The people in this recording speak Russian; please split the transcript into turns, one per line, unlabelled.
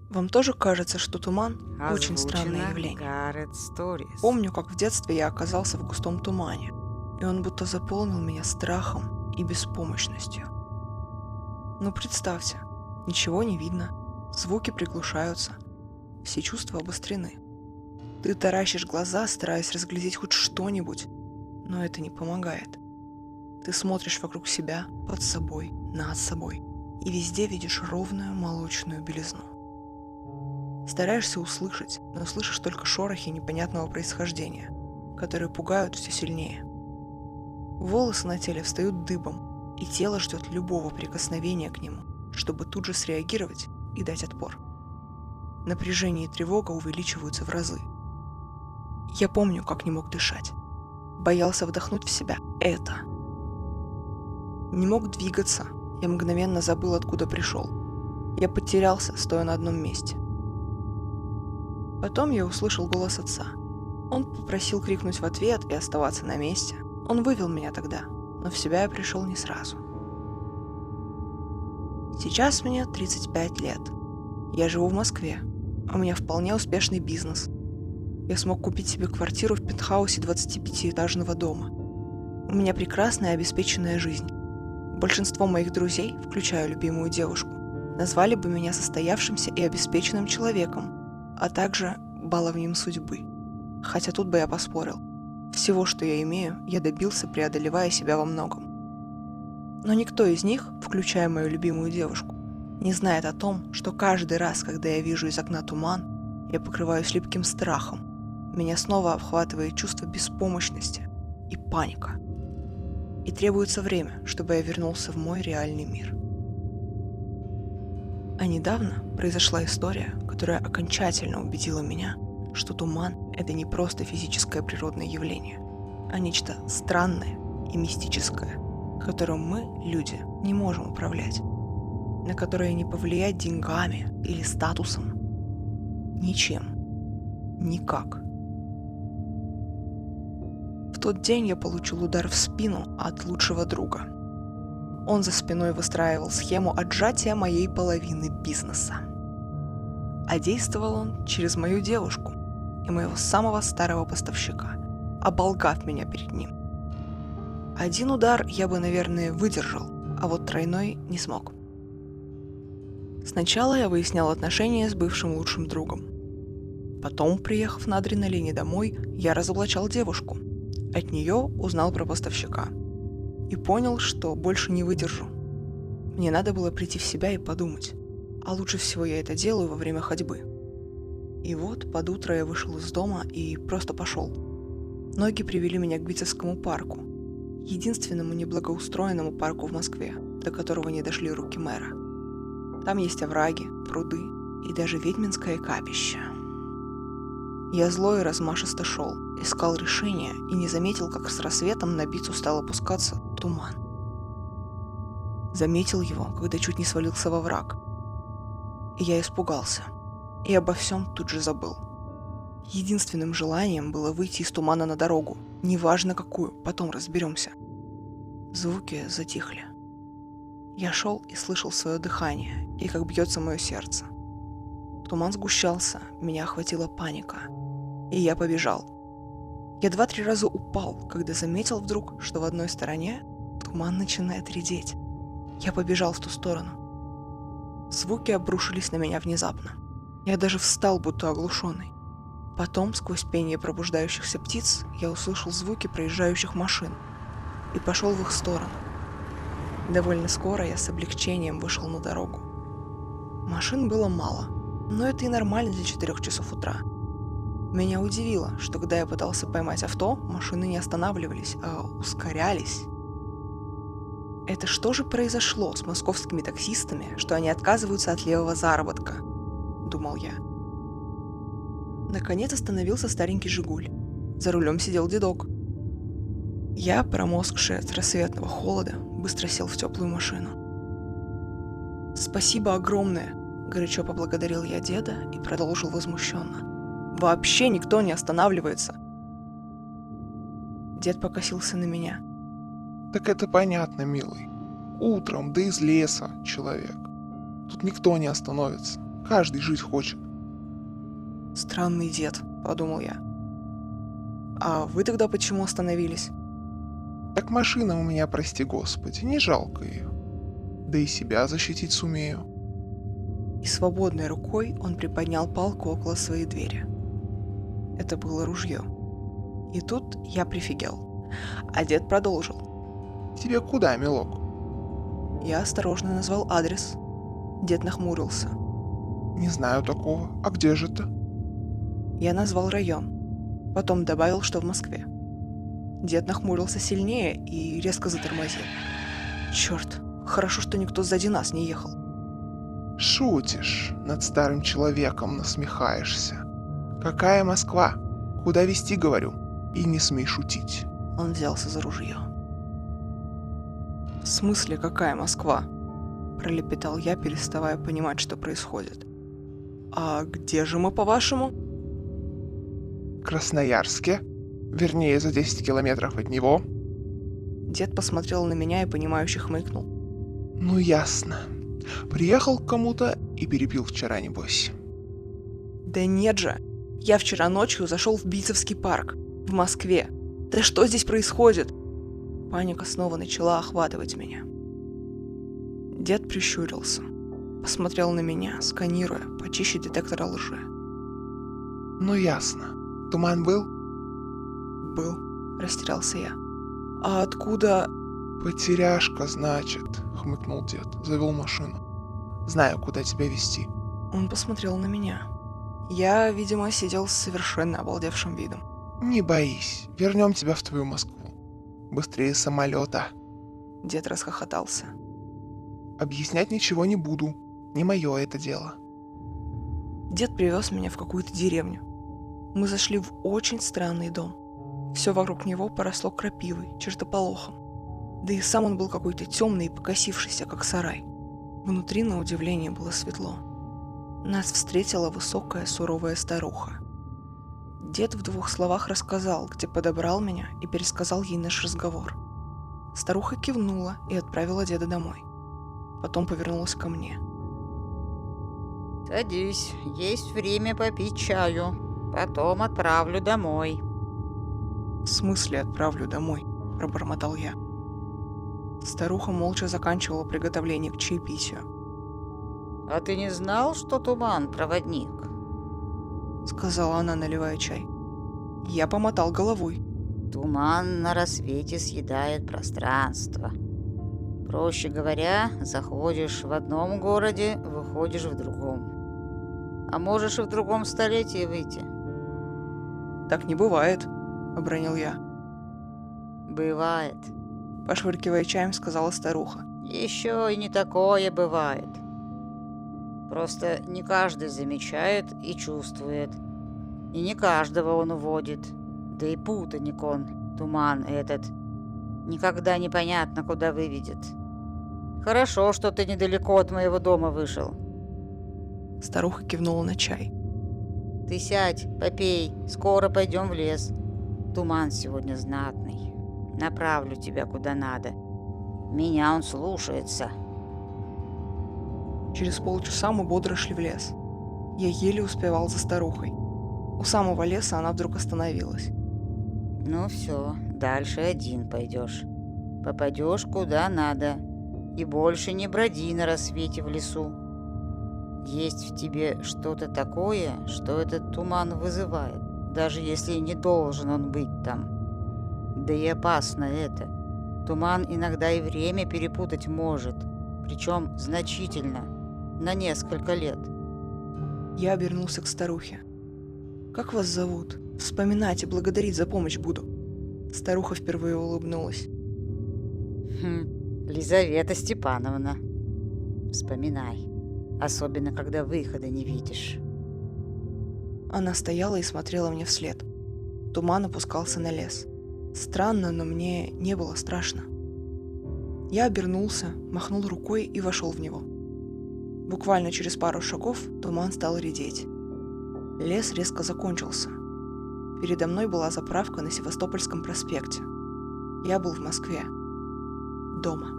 Вам тоже кажется, что туман – очень странное
Озвучено
явление?
Garrett Stories.
Помню, как в детстве я оказался в густом тумане, и он будто заполнил меня страхом и беспомощностью. Ну представьте, ничего не видно, звуки приглушаются, все чувства обострены. Ты таращишь глаза, стараясь разглядеть хоть что-нибудь, но это не помогает. Ты смотришь вокруг себя, под собой, над собой, и везде видишь ровную молочную белизну. Стараешься услышать, но слышишь только шорохи непонятного происхождения, которые пугают все сильнее. Волосы на теле встают дыбом, и тело ждет любого прикосновения к нему, чтобы тут же среагировать и дать отпор. Напряжение и тревога увеличиваются в разы. Я помню, как не мог дышать. Боялся вдохнуть в себя это. Не мог двигаться, я мгновенно забыл, откуда пришел. Я потерялся, стоя на одном месте. Потом я услышал голос отца. Он попросил крикнуть в ответ и оставаться на месте. Он вывел меня тогда, но в себя я пришел не сразу. Сейчас мне 35 лет. Я живу в Москве. У меня вполне успешный бизнес. Я смог купить себе квартиру в пентхаусе 25-этажного дома. У меня прекрасная обеспеченная жизнь. Большинство моих друзей, включая любимую девушку, назвали бы меня состоявшимся и обеспеченным человеком, а также баловнем судьбы. Хотя тут бы я поспорил. Всего, что я имею, я добился, преодолевая себя во многом. Но никто из них, включая мою любимую девушку, не знает о том, что каждый раз, когда я вижу из окна туман, я покрываюсь липким страхом. Меня снова обхватывает чувство беспомощности и паника. И требуется время, чтобы я вернулся в мой реальный мир. А недавно произошла история, которая окончательно убедила меня, что туман – это не просто физическое природное явление, а нечто странное и мистическое, которым мы, люди, не можем управлять, на которое не повлиять деньгами или статусом. Ничем. Никак. В тот день я получил удар в спину от лучшего друга. Он за спиной выстраивал схему отжатия моей половины бизнеса. А действовал он через мою девушку и моего самого старого поставщика, оболгав меня перед ним. Один удар я бы, наверное, выдержал, а вот тройной не смог. Сначала я выяснял отношения с бывшим лучшим другом. Потом, приехав на адреналине домой, я разоблачал девушку. От нее узнал про поставщика. И понял, что больше не выдержу. Мне надо было прийти в себя и подумать. А лучше всего я это делаю во время ходьбы. И вот под утро я вышел из дома и просто пошел. Ноги привели меня к Битцевскому парку. Единственному неблагоустроенному парку в Москве, до которого не дошли руки мэра. Там есть овраги, пруды и даже ведьминское капище. Я злой и размашисто шел, искал решения и не заметил, как с рассветом на Бицу стал опускаться туман. Заметил его, когда чуть не свалился во враг. И я испугался. И обо всем тут же забыл. Единственным желанием было выйти из тумана на дорогу, неважно какую, потом разберемся. Звуки затихли. Я шел и слышал свое дыхание, и как бьется мое сердце. Туман сгущался, меня охватила паника. И я побежал. Я 2-3 раза упал, когда заметил вдруг, что в одной стороне туман начинает редеть. Я побежал в ту сторону. Звуки обрушились на меня внезапно. Я даже встал, будто оглушенный. Потом, сквозь пение пробуждающихся птиц, я услышал звуки проезжающих машин и пошел в их сторону. Довольно скоро я с облегчением вышел на дорогу. Машин было мало, но это и нормально для 4 часов утра. Меня удивило, что когда я пытался поймать авто, машины не останавливались, а ускорялись. Это что же произошло с московскими таксистами, что они отказываются от левого заработка? Думал я. Наконец остановился старенький «Жигуль». За рулем сидел дедок. Я, промозгший от рассветного холода, быстро сел в теплую машину. «Спасибо огромное!» – горячо поблагодарил я деда и продолжил возмущенно. «Вообще никто не останавливается!» Дед покосился на меня.
Так это понятно, милый. Утром, да из леса, человек. Тут никто не остановится. Каждый жить хочет.
Странный дед, подумал я. А вы тогда почему остановились?
Так машина у меня, прости господи, не жалко ее. Да и себя защитить сумею.
И свободной рукой он приподнял палку около своей двери. Это было ружье. И тут я прифигел. А дед продолжил.
Тебе куда, милок?
Я осторожно назвал адрес. Дед нахмурился.
Не знаю такого. А где же ты?
Я назвал район. Потом добавил, что в Москве. Дед нахмурился сильнее и резко затормозил. Черт, хорошо, что никто сзади нас не ехал.
Шутишь, над старым человеком насмехаешься. Какая Москва? Куда везти, говорю? И не смей шутить.
Он взялся за ружье. «В смысле, какая Москва?» – пролепетал я, переставая понимать, что происходит. «А где же мы, по-вашему?»
Красноярске? Вернее, за 10 километров от него.
Дед посмотрел на меня и понимающе хмыкнул.
Ну ясно. Приехал к кому-то и перепил вчера, небось.
«Да нет же! Я вчера ночью зашел в Бийцевский парк, в Москве. Да что здесь происходит?» Паника снова начала охватывать меня. Дед прищурился, посмотрел на меня, сканируя, почище детектора лжи.
Ну ясно. Туман был?
«Был», — растерялся я. «А откуда...»
Потеряшка, значит, хмыкнул дед, завел машину. Знаю, куда тебя везти.
Он посмотрел на меня. Я, видимо, сидел с совершенно обалдевшим видом.
Не боись, вернем тебя в твою Москву. Быстрее самолета.
Дед расхохотался.
Объяснять ничего не буду. Не мое это дело.
Дед привез меня в какую-то деревню. Мы зашли в очень странный дом. Все вокруг него поросло крапивой, чертополохом. Да и сам он был какой-то темный и покосившийся, как сарай. Внутри, на удивление, было светло. Нас встретила высокая, суровая старуха. Дед в 2 словах рассказал, где подобрал меня, и пересказал ей наш разговор. Старуха кивнула и отправила деда домой. Потом повернулась ко мне.
Садись, есть время попить чаю. Потом отправлю домой.
«В смысле отправлю домой?» – пробормотал я. Старуха молча заканчивала приготовление к чаепитию.
А ты не знал, что Туман проводник?
Сказала она, наливая чай. Я помотал головой.
Туман на рассвете съедает пространство. Проще говоря, заходишь в одном городе, выходишь в другом. А можешь и в другом столетии выйти.
«Так не бывает», – обронил я.
Бывает.
Пошвыркивая чаем, сказала старуха.
Еще и не такое бывает. Просто не каждый замечает и чувствует. И не каждого он уводит. Да и путаник он, туман этот. Никогда непонятно, куда выведет. Хорошо, что ты недалеко от моего дома вышел.
Старуха кивнула на чай.
Ты сядь, попей, скоро пойдем в лес. Туман сегодня знатный. Направлю тебя куда надо. Меня он слушается.
Через полчаса мы бодро шли в лес. Я еле успевал за старухой. У самого леса она вдруг остановилась.
Ну все, дальше один пойдешь. Попадешь куда надо. И больше не броди на рассвете в лесу. Есть в тебе что-то такое, что этот туман вызывает, даже если не должен он быть там. Да и опасно это. Туман иногда и время перепутать может, причем значительно, на несколько лет.
Я обернулся к старухе. «Как вас зовут? Вспоминать и благодарить за помощь буду». Старуха впервые улыбнулась.
Лизавета Степановна. Вспоминай. Особенно, когда выхода не видишь.
Она стояла и смотрела мне вслед. Туман опускался на лес. Странно, но мне не было страшно. Я обернулся, махнул рукой и вошел в него. Буквально через пару шагов туман стал редеть. Лес резко закончился. Передо мной была заправка на Севастопольском проспекте. Я был в Москве. Дома.